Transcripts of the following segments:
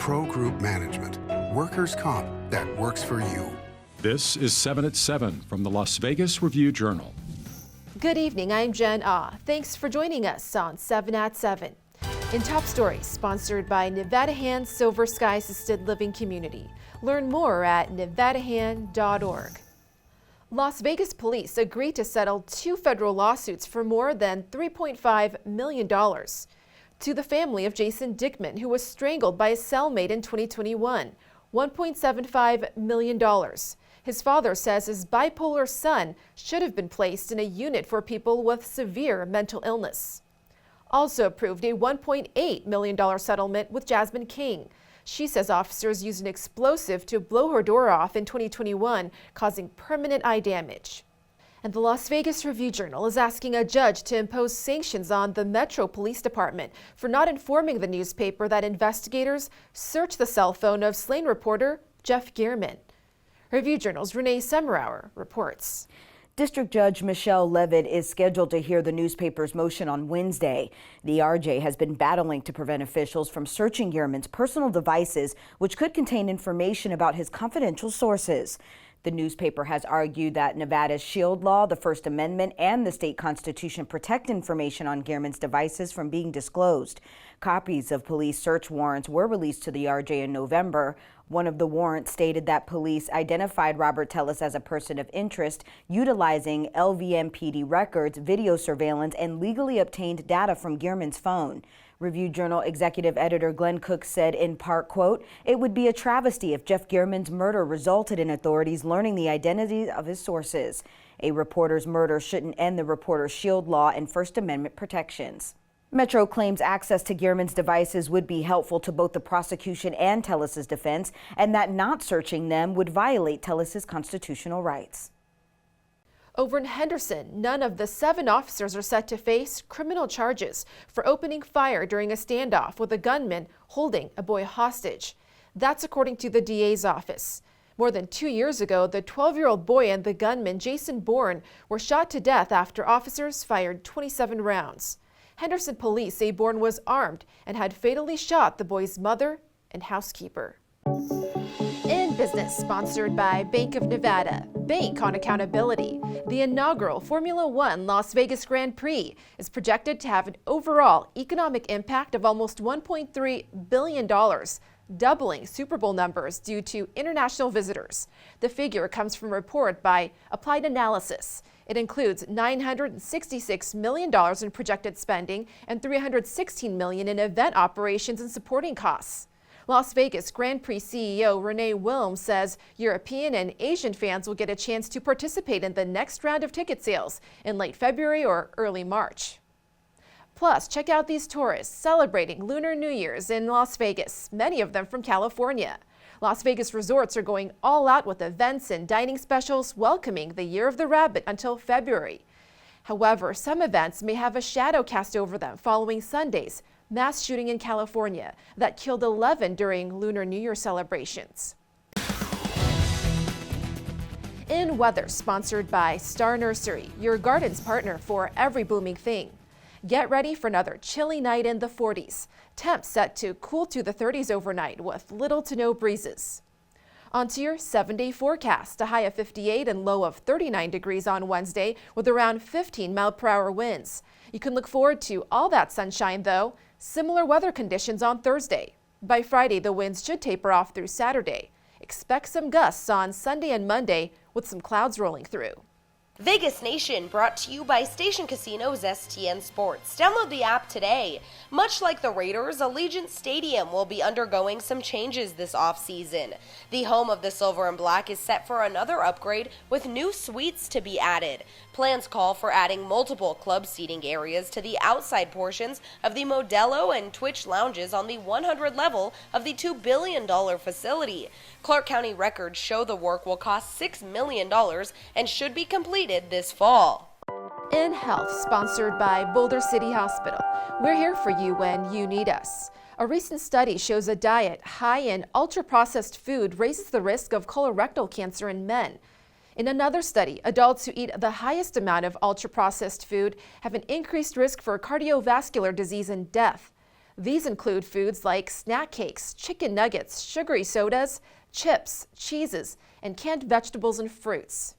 Pro Group Management. Workers' comp that works for you. This is 7 at 7 from the Las Vegas Review-Journal. Good evening, I'm Jen Ah. Thanks for joining us on 7 at 7. In top stories, sponsored by Nevada Hand Silver Sky Assisted Living Community. Learn more at nevadahand.org. Las Vegas police agreed to settle 2 federal lawsuits for more than $3.5 million. To the family of Jason Dickman, who was strangled by his cellmate in 2021, $1.75 million. His father says his bipolar son should have been placed in a unit for people with severe mental illness. Also approved a $1.8 million settlement with Jasmine King. She says officers used an explosive to blow her door off in 2021, causing permanent eye damage. And the Las Vegas Review-Journal is asking a judge to impose sanctions on the Metro Police Department for not informing the newspaper that investigators searched the cell phone of slain reporter Jeff Gehrman. Review-Journal's Renee Semmerauer reports. District Judge Michelle Levitt is scheduled to hear the newspaper's motion on Wednesday. The RJ has been battling to prevent officials from searching Gehrman's personal devices, which could contain information about his confidential sources. The newspaper has argued that Nevada's SHIELD law, the First Amendment, and the state constitution protect information on Gehrman's devices from being disclosed. Copies of police search warrants were released to the RJ in November. One of the warrants stated that police identified Robert Tellis as a person of interest, utilizing LVMPD records, video surveillance, and legally obtained data from Gehrman's phone. Review-Journal executive editor Glenn Cook said in part, quote, "It would be a travesty if Jeff Gehrman's murder resulted in authorities learning the identity of his sources. A reporter's murder shouldn't end the reporter's SHIELD law and First Amendment protections." Metro claims access to Gehrman's devices would be helpful to both the prosecution and Tellis's defense, and that not searching them would violate Tellis's constitutional rights. Over in Henderson, none of the 7 officers are set to face criminal charges for opening fire during a standoff with a gunman holding a boy hostage. That's according to the DA's office. More than 2 years ago, the 12-year-old boy and the gunman, Jason Bourne, were shot to death after officers fired 27 rounds. Henderson police say Bourne was armed and had fatally shot the boy's mother and housekeeper. In business, sponsored by Bank of Nevada, Bank on Accountability. The inaugural Formula One Las Vegas Grand Prix is projected to have an overall economic impact of almost $1.3 billion, doubling Super Bowl numbers due to international visitors. The figure comes from a report by Applied Analysis. It includes $966 million in projected spending and $316 million in event operations and supporting costs. Las Vegas Grand Prix CEO Renee Wilms says European and Asian fans will get a chance to participate in the next round of ticket sales in late February or early March. Plus, check out these tourists celebrating Lunar New Year's in Las Vegas, many of them from California. Las Vegas resorts are going all out with events and dining specials welcoming the Year of the Rabbit until February. However, some events may have a shadow cast over them following Sunday's mass shooting in California that killed 11 during Lunar New Year celebrations. In weather, sponsored by Star Nursery, your garden's partner for every blooming thing. Get ready for another chilly night in the 40s. Temps set to cool to the 30s overnight with little to no breezes. Onto your 7-day forecast, a high of 58 and low of 39 degrees on Wednesday with around 15 mile-per-hour winds. You can look forward to all that sunshine, though. Similar weather conditions on Thursday. By Friday, the winds should taper off through Saturday. Expect some gusts on Sunday and Monday with some clouds rolling through. Vegas Nation brought to you by Station Casino's STN Sports. Download the app today. Much like the Raiders, Allegiant Stadium will be undergoing some changes this offseason. The home of the Silver and Black is set for another upgrade with new suites to be added. Plans call for adding multiple club seating areas to the outside portions of the Modelo and Twitch lounges on the 100 level of the $2 billion facility. Clark County records show the work will cost $6 million and should be completed this fall. In Health, sponsored by Boulder City Hospital. We're here for you when you need us. A recent study shows a diet high in ultra-processed food raises the risk of colorectal cancer in men. In another study, adults who eat the highest amount of ultra-processed food have an increased risk for cardiovascular disease and death. These include foods like snack cakes, chicken nuggets, sugary sodas, chips, cheeses, and canned vegetables and fruits.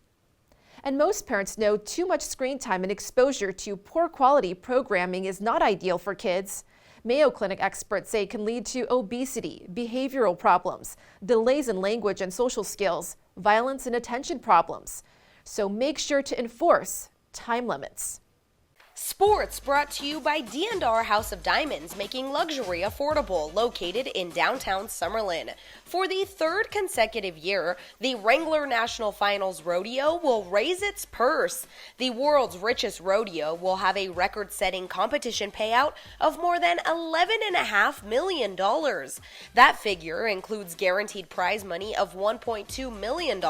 And most parents know too much screen time and exposure to poor quality programming is not ideal for kids. Mayo Clinic experts say it can lead to obesity, behavioral problems, delays in language and social skills, violence and attention problems. So make sure to enforce time limits. Sports brought to you by D&R House of Diamonds, making luxury affordable, located in downtown Summerlin. For the third consecutive year, the Wrangler National Finals Rodeo will raise its purse. The world's richest rodeo will have a record-setting competition payout of more than $11.5 million. That figure includes guaranteed prize money of $1.2 million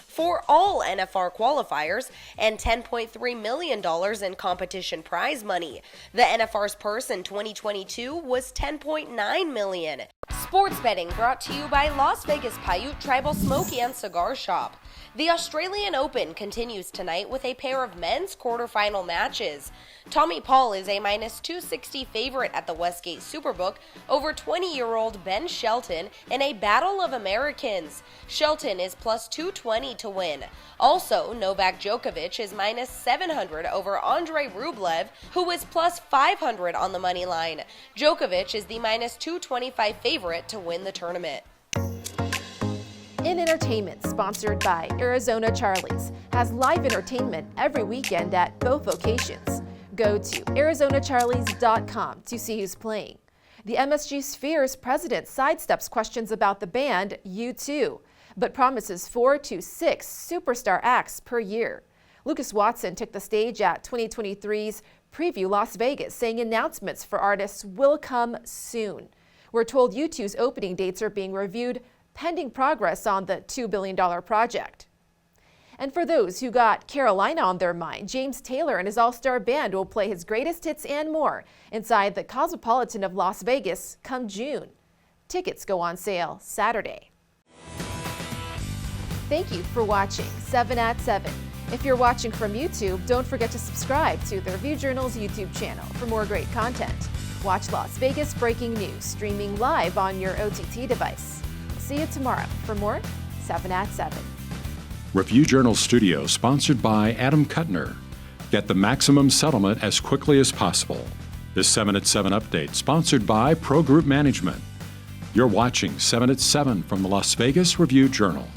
for all NFR qualifiers and $10.3 million in competition prize money. The NFR's purse in 2022 was $10.9 million. Sports betting brought to you by Las Vegas Paiute Tribal Smoke and Cigar Shop. The Australian Open continues tonight with a pair of men's quarterfinal matches. Tommy Paul is a -260 favorite at the Westgate Superbook over 20-year-old Ben Shelton in a Battle of Americans. Shelton is +220 to win. Also, Novak Djokovic is -700 over Andrei Rublev, who is +500 on the money line. Djokovic is the -225 favorite to win the tournament. In Entertainment, sponsored by Arizona Charlie's, has live entertainment every weekend at both locations. Go to ArizonaCharlies.com to see who's playing. The MSG Sphere's president sidesteps questions about the band U2, but promises 4 to 6 superstar acts per year. Lucas Watson took the stage at 2023's Preview Las Vegas, saying announcements for artists will come soon. We're told U2's opening dates are being reviewed pending progress on the $2 billion project. And for those who got Carolina on their mind, James Taylor and his all-star band will play his greatest hits and more inside the Cosmopolitan of Las Vegas come June. Tickets go on sale Saturday. Thank you for watching 7 at 7. If you're watching from YouTube, don't forget to subscribe to the Review Journal's YouTube channel for more great content. Watch Las Vegas breaking news streaming live on your OTT device. See you tomorrow for more 7 at 7. Review Journal Studio, sponsored by Adam Kuttner. Get the maximum settlement as quickly as possible. This 7 at 7 update, sponsored by Pro Group Management. You're watching 7 at 7 from the Las Vegas Review Journal.